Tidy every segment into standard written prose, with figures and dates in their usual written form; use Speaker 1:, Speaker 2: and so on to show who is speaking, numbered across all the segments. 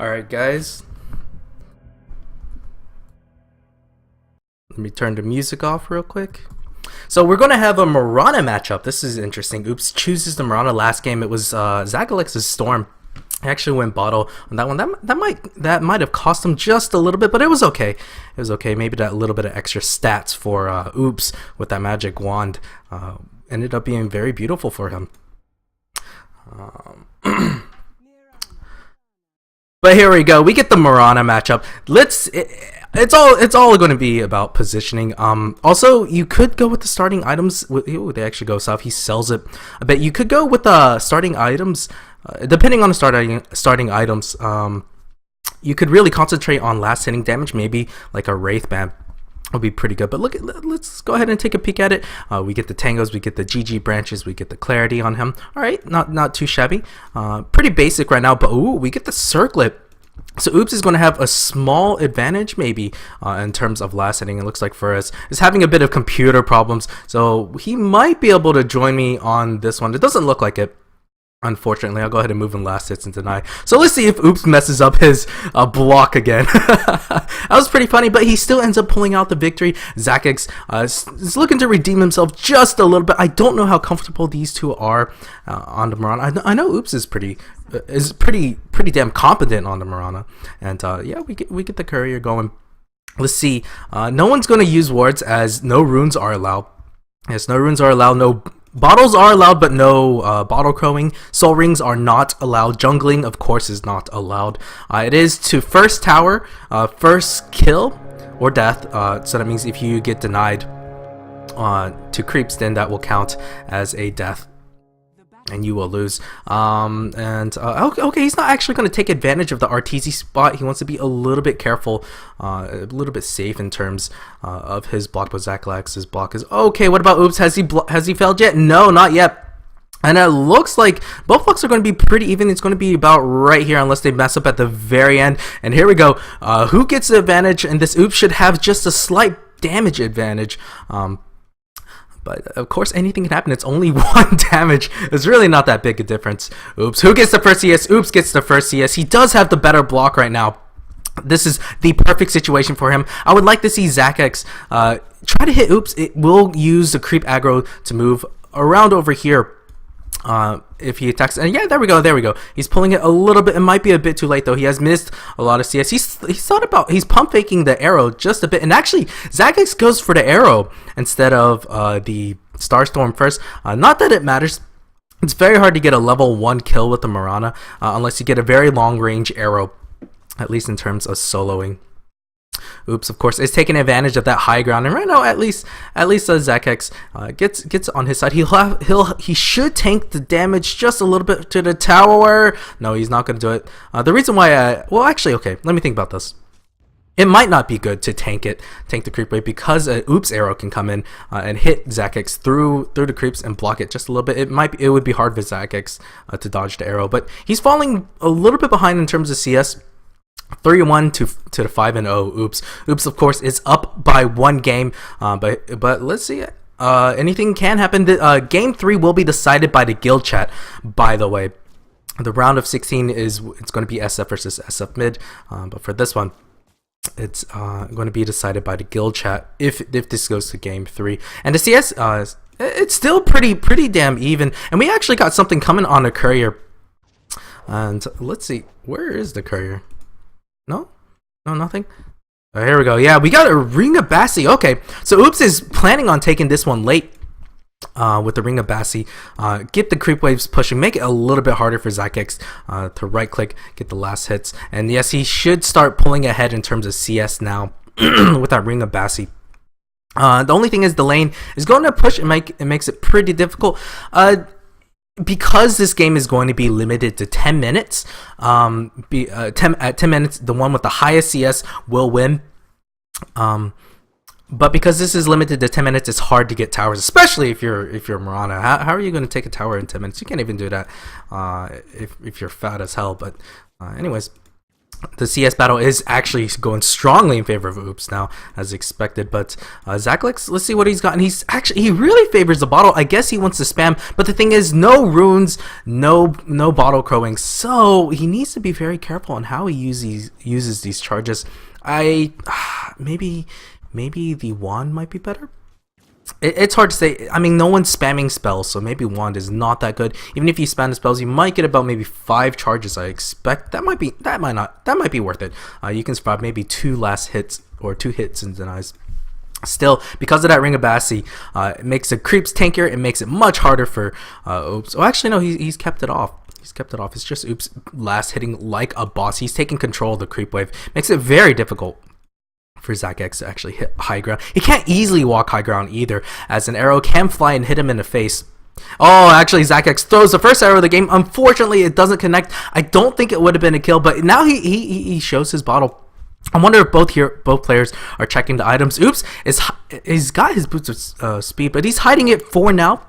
Speaker 1: Alright guys, let me turn the music off real quick. So we're going to have a Mirana matchup. This is interesting. Oops chooses the Mirana. Last game it was Zachhcaz's Storm. I actually went bottle on that one. That might have cost him just a little bit, but it was okay. It was okay. Maybe that little bit of extra stats for Oops with that magic wand ended up being very beautiful for him. But here we go. We get the Mirana matchup. It's all going to be about positioning. Also, you could go with the starting items. Ooh, they actually go south. He sells it a bit. You could go with the starting items, depending on the starting items. You could really concentrate on last hitting damage. Maybe like a Wraith Band would be pretty good. But let's go ahead and take a peek at it. We get the tangos, we get the GG branches, we get the clarity on him. All right, not too shabby. Pretty basic right now. But ooh, we get the circlet. So Oops is going to have a small advantage maybe in terms of last hitting. It looks like Furris is having a bit of computer problems, so he might be able to join me on this one. It doesn't look like it, unfortunately. I'll go ahead and move in last hits and deny. So let's see if Oops messes up his block again. That was pretty funny, but he still ends up pulling out the victory. Zachhcaz is looking to redeem himself just a little bit. I don't know how comfortable these two are on the Mirana. I know Oops is pretty damn competent on the Mirana, and yeah, we get the courier going. Let's see. No one's going to use wards as no runes are allowed. Yes, no runes are allowed. No bottles are allowed, but no bottle crowing. Soul rings are not allowed. Jungling, of course, is not allowed. It is to first tower, first kill, or death. So that means if you get denied to creeps, then that will count as a death, and you will lose. Okay, he's not actually going to take advantage of the RTZ spot. He wants to be a little bit careful, a little bit safe in terms of his block. But Zachhcaz's block is okay. What about Oops? Has he failed yet? No, not yet. And it looks like both blocks are going to be pretty even. It's going to be about right here unless they mess up at the very end. And here we go. Who gets the advantage? And this Oops should have just a slight damage advantage. But of course, anything can happen. It's only one damage. It's really not that big a difference. Oops. Who gets the first CS? Oops gets the first CS. He does have the better block right now. This is the perfect situation for him. I would like to see Zachhcaz try to hit Oops. It will use the creep aggro to move around over here. If he attacks, and yeah, there we go. He's pulling it a little bit. It might be a bit too late though. He has missed a lot of CS. He's pump faking the arrow just a bit, and actually Zachhcaz goes for the arrow instead of the Starstorm first. Not that it matters. It's very hard to get a level 1 kill with the Mirana unless you get a very long range arrow, at least in terms of soloing. Oops, of course, is taking advantage of that high ground, and right now, at least Zachhcaz gets on his side. He should tank the damage just a little bit to the tower. No, he's not going to do it. The reason why, well, actually, okay, let me think about this. It might not be good to tank the creep wave, because an Oops arrow can come in and hit Zachhcaz through the creeps and block it just a little bit. It would be hard for Zachhcaz to dodge the arrow, but he's falling a little bit behind in terms of CS. 3-1 to the 5-0. Oops, of course, is up by 1 game. But let's see. Anything can happen. Game 3 will be decided by the guild chat. By the way, the round of 16 it's going to be SF versus SF mid. But for this one, it's going to be decided by the guild chat if this goes to game 3. And the CS, it's still pretty damn even. And we actually got something coming on the courier. And let's see, where is the courier? No, nothing. Here we go. Yeah, we got a Ring of Bassi. Okay, so Oops is planning on taking this one late with the Ring of Bassi. Get the creep waves pushing, make it a little bit harder for Zachhcaz to right click, get the last hits. And yes, he should start pulling ahead in terms of CS now with that Ring of Bassi. The only thing is the lane is going to push and it makes it pretty difficult. Because this game is going to be limited to 10 minutes, at 10 minutes, the one with the highest CS will win. But because this is limited to 10 minutes, it's hard to get towers, especially if you're Mirana. How are you going to take a tower in 10 minutes? You can't even do that if you're fat as hell. But anyways, The CS battle is actually going strongly in favor of Oops now, as expected. But Zachhcaz, let's see what he's gotten. He really favors the bottle. I guess he wants to spam, but the thing is, no runes, no bottle crowing. So he needs to be very careful on how he uses these charges. Maybe the wand might be better. It's hard to say. I mean, no one's spamming spells, so maybe wand is not that good. Even if you spam the spells, you might get about maybe 5 charges. I expect that might be worth it. You can survive maybe 2 last hits or 2 hits and denies. Still, because of that Ring of Bassi, it makes the creeps tankier. It makes it much harder for Oops. Oh, actually, no, he's kept it off. He's kept it off. It's just Oops last hitting like a boss. He's taking control of the creep wave. Makes it very difficult for Zachhcaz to actually hit high ground. He can't easily walk high ground either, as an arrow can fly and hit him in the face. Oh, actually Zachhcaz throws the first arrow of the game. Unfortunately, it doesn't connect. I don't think it would have been a kill, but now he shows his bottle. I wonder if both players are checking the items. Oops, he's got his boots of speed, but he's hiding it for now.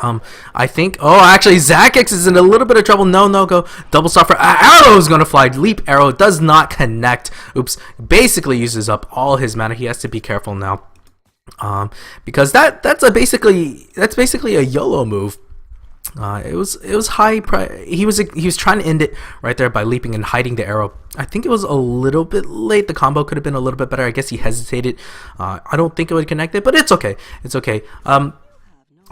Speaker 1: I think. Oh, actually, Zachhcaz is in a little bit of trouble. No go. Double star for arrow is gonna fly. Leap arrow does not connect. Oops, basically uses up all his mana. He has to be careful now, because that's basically a YOLO move. It was high. He was trying to end it right there by leaping and hiding the arrow. I think it was a little bit late. The combo could have been a little bit better. I guess he hesitated. I don't think it would connect it, but it's okay. It's okay.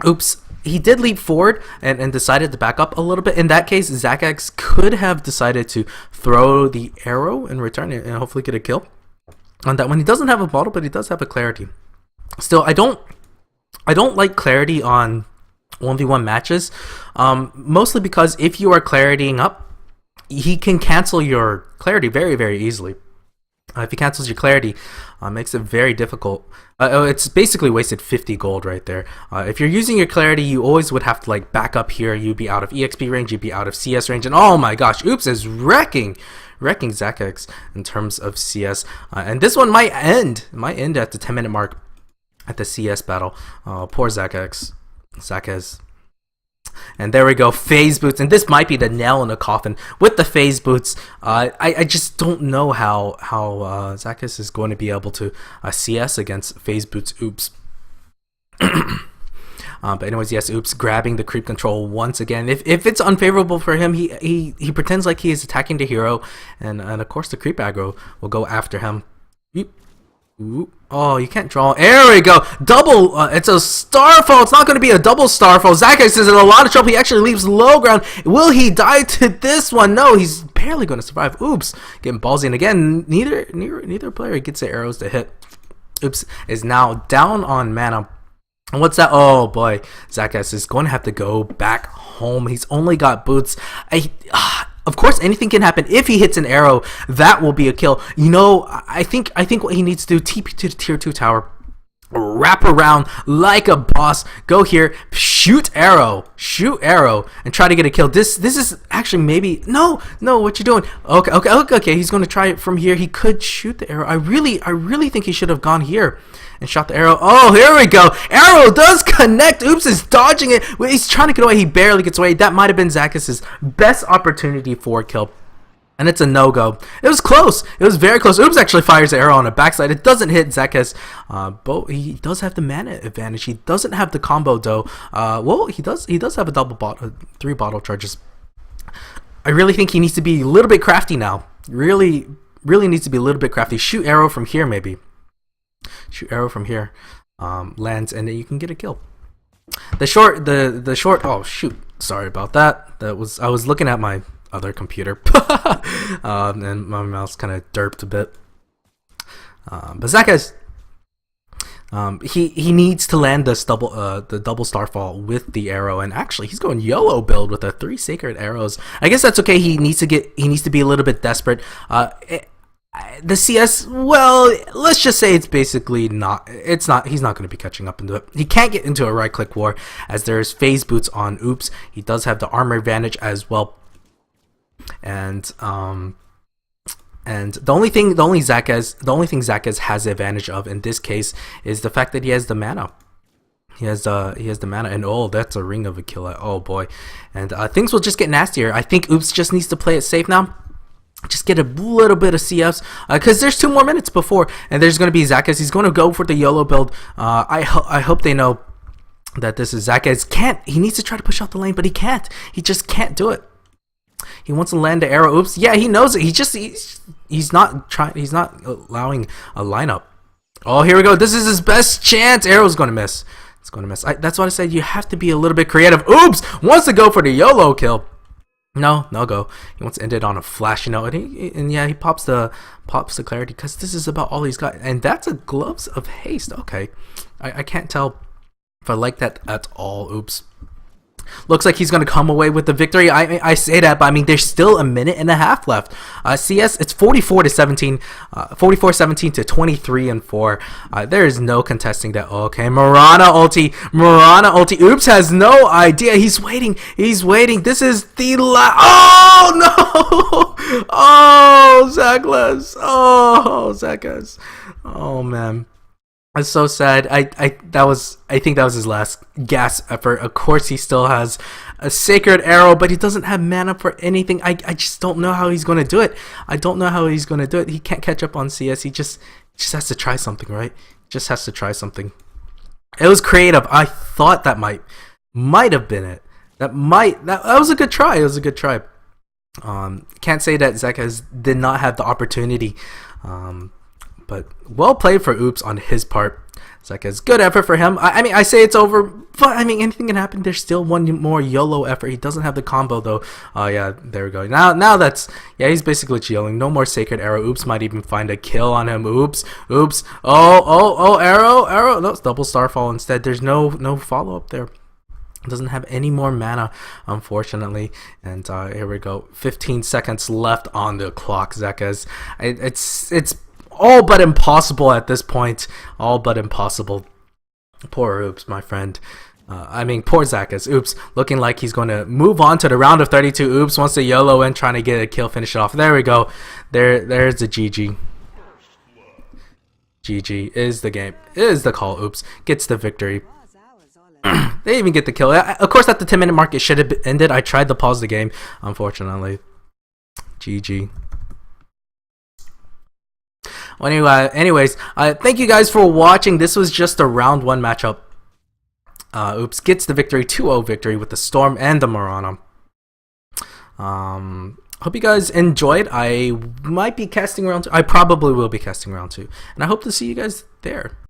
Speaker 1: Oops. He did leap forward and decided to back up a little bit. In that case, Zachhcaz could have decided to throw the arrow in return and hopefully get a kill on that one. He doesn't have a bottle, but he does have a clarity. Still, I don't like clarity on 1v1 matches, mostly because if you are claritying up, he can cancel your clarity very, very easily. If he cancels your clarity, makes it very difficult. It's basically wasted 50 gold right there. If you're using your clarity, you always would have to like back up here. You'd be out of EXP range, you'd be out of CS range, and oh my gosh, Oops is wrecking Zachhcaz in terms of CS. And this one might end at the 10-minute mark at the CS battle. Poor Zachhcaz. And there we go, phase boots, and this might be the nail in the coffin with the phase boots. I just don't know how Zachhcaz is going to be able to CS against phase boots. Oops. But anyways, yes, Oops grabbing the creep control once again. If it's unfavorable for him, he pretends like he is attacking the hero, and of course the creep aggro will go after him. Ooh. Oh, you can't draw. There we go. Double. It's a starfall. It's not going to be a double starfall. Zachhcaz is in a lot of trouble. He actually leaves low ground. Will he die to this one? No, he's barely going to survive. Oops, getting ballsy. And again, neither player gets the arrows to hit. Oops is now down on mana. And what's that? Oh boy, Zachhcaz is going to have to go back home. He's only got boots. Of course, anything can happen. If he hits an arrow, that will be a kill. You know, I think what he needs to do, TP to the tier 2 tower, wrap around like a boss, go here, shoot arrow, and try to get a kill. This is actually maybe no, what you doing? Okay. He's going to try it from here. He could shoot the arrow. I really think he should have gone here and shot the arrow. Oh, here we go. Arrow does connect. Oops is dodging it. He's trying to get away. He barely gets away. That might have been Zachhcaz's best opportunity for a kill. And it's a no-go. It was close. It was very close. Oops actually fires the arrow on the backside. It doesn't hit Zachhcaz. But he does have the mana advantage. He doesn't have the combo though. Well, he does have a double 3 bottle charges. I really think he needs to be a little bit crafty now. Really needs to be a little bit crafty. Shoot arrow from here maybe. Shoot arrow from here, lands, and then you can get a kill. The short. Oh shoot! Sorry about that. I was looking at my other computer, and my mouse kind of derped a bit. But Zachhcaz, he needs to land the double starfall with the arrow, and actually he's going YOLO build with the 3 sacred arrows. I guess that's okay. He needs to be a little bit desperate. The CS, well, let's just say it's basically not. He's not going to be catching up into it. He can't get into a right click war as there's phase boots on Oops. He does have the armor advantage as well. And the only thing Zachhcaz has the advantage of in this case is the fact that he has the mana. He has the mana, and oh, that's a ring of a kill. Oh boy, and things will just get nastier. I think Oops just needs to play it safe now. just get a little bit of CFs, because there's 2 more minutes before, and there's going to be Zachhcaz. He's going to go for the YOLO build. I hope they know that this is Zachhcaz. He needs to try to push out the lane, but he can't. He just can't do it. He wants to land the arrow. Oops. Yeah, he knows it. He's not trying. He's not allowing a lineup. Oh, here we go. This is his best chance. Arrow's going to miss. It's going to miss. That's what I said. You have to be a little bit creative. Oops. Wants to go for the YOLO kill. No go. He wants to end it on a flash, you know, and yeah, he pops the clarity, because this is about all he's got, and that's a gloves of haste. Okay, I can't tell if I like that at all. Oops. Looks like he's going to come away with the victory. I say that, but I mean, there's still a minute and a half left. CS, it's 44-17, 44-17 to 23-4. There is no contesting that. Okay, Mirana ulti. Oops has no idea. He's waiting. This is the last. Oh no! Oh, Zachhcaz. Oh man. It's so sad. I think that was his last gasp effort. Of course, he still has a sacred arrow, but he doesn't have mana for anything. I just don't know how he's going to do it. He can't catch up on CS. He just has to try something, right? Just has to try something. It was creative. I thought that might have been it. That was a good try. Can't say that Zachhcaz did not have the opportunity. But well played for Oops on his part. Zachhcaz, good effort for him. I mean, I say it's over, but I mean, anything can happen. There's still one more YOLO effort. He doesn't have the combo though. Oh yeah, there we go. Now that's, yeah, he's basically chilling. No more sacred arrow. Oops might even find a kill on him. Oops. Oh, arrow. No, it's double starfall instead. There's no follow up there. Doesn't have any more mana, unfortunately. And here we go. 15 seconds left on the clock. Zachhcaz, it's all but impossible at this point. All but impossible. Poor Oops, my friend. I mean, poor Zachhcaz. Oops, looking like he's going to move on to the round of 32. Oops wants to YOLO in, trying to get a kill, finish it off. There we go. There's the GG. GG is the game. Is the call. Oops gets the victory. They even get the kill. Of course, at the 10-minute mark, it should have ended. I tried to pause the game, unfortunately. GG. Well, anyways, thank you guys for watching. This was just a round 1 matchup. Oops gets the victory, 2-0 victory with the Storm and the Mirana. Hope you guys enjoyed. I might be casting round 2. I probably will be casting round 2, and I hope to see you guys there.